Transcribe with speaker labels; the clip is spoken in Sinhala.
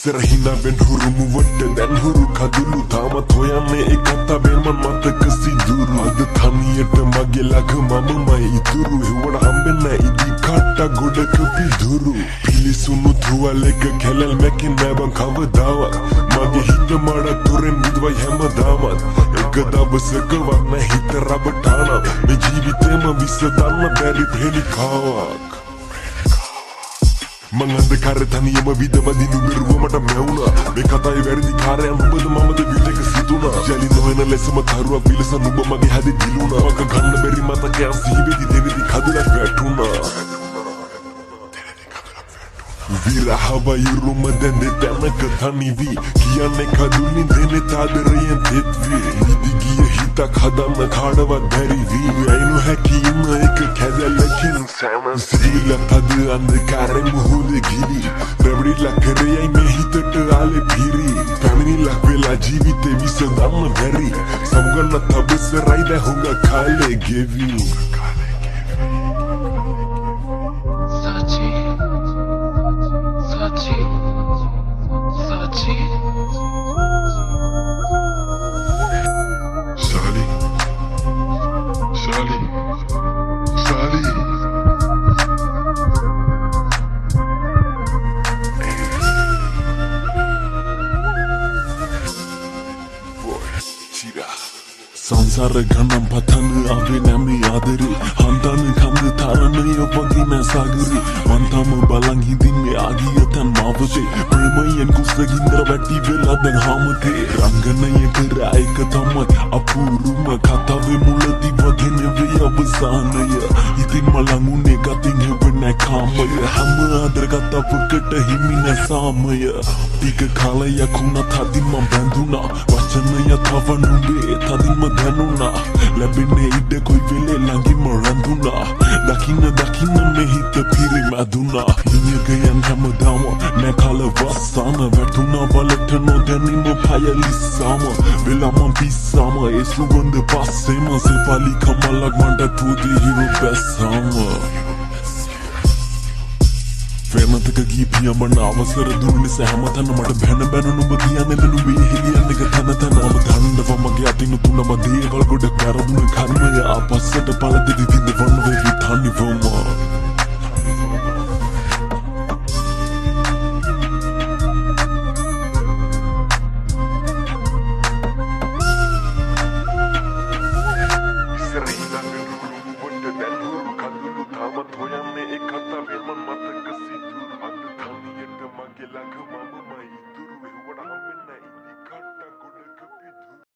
Speaker 1: ඉස්සරහින වෙන් හුරු මුවට දැන් හුරු කඳුළු තාමත් හොයන්නේ ඒ කතාවෙම මතක සිදුරු අද තනියට මගේ ළඟ මමමයි ඉතුරු හෙවණ හම්බෙන්නේ ඉදි කට්ට ගොඩක පිදුරු පිලිසුණු තුවලක කැලල් මැකින් නැබන් කවදාවත් මගේ හිත මඩ තුරෙන් විදවයි හැමදාමත් එක දවසකවත් නැ හිත රබටානම් මේ ජීවිතේම විසඳන්න බැරි ප්‍රේමිකාවක් මං අන්ධකාරේ තනියම විදවදිනු මෙරුව මට මැවුණා මේ කතාවේ වැරදි කාර්යයන් ඔබද මමද විදක සිතුණා ජලි නොවන ලෙසම තරුවක් විලස නුඹ මගේ හදේ දිලුණා මග ගන්න බැරි මතකයන් සිහිවෙදි දෙවෙදි කඳුලක් වැටුණා විරහව ඉරුම දැන් දෙතනක තනිවි කියන්නේ කඳුලින් දෙන තාදරයෙන් තෙත්වි නිදිගිය හිතක් හදන්න කාඩවත් බැරි වී ඇයිනු හැකි ඉන්න එක කැදැල්ලකින් සෑම සිරිලක් අද අන්ධකාරෙ මුහුද ගිරි රැවඩිලා කරයයි මේ හිතට ආලෙ පිරි පැමිණිලක් වෙලා ජීවිතේ විසඳන්න බැරි සමුගන්න තබසරයි දැ හුඟ කාලේ ගෙවි සංසාර ගණන් පතන ආවේ නැමේ ආදරේ හන්දන කන්ද තරණය වගේ නෑ සාගරේ මන්තම බලන් හිඳින්නේ ආගිය තන් මාවතේ ප්‍රේමයෙන් කුසගින්දර වැටි වෙලා දැන් හාමතේ රංගනය කර එක තමයි අපූරුම කතාවේ මුලදී වගේ නෙවෙයි අවසානය ඉතින් මලඟුනේ ගතින් හෙවන්නේ කාමය හැම ආදර කතාවකට හිමි නැ සාමය ටික කාලයක් වුණත් හදින් මම බැඳුණා වචනය තව නුඹේ තදින්ම දැනුණා ලැබෙන්නේ ඉඩ කොයි වෙලේ ළඟින්ම රැඳුණා දකින්න මේ හිත පිරිමැදුණා හිමියකයන් හැමදාම නෑ කලවස්සාන වැටුණා වලට නොදැනීම පයලිස්සාම වෙලාම පිස්සාම ඒ සුගන්ධ පස්සේම සෙපලි කමලක් මන්ට තුදි හිරු බැස්සාම ප්‍රේමතක ගී පියඹන අවසර දුන්නු නිසා හැමතැන මට බැන නුඹ කියන්නේ නුඹේ හෙලියන් එක තන තනම දන්නව මගේ අතින් තුනම දේවල් ගොඩ කරදුන කර්මය ආපස්සට පළදි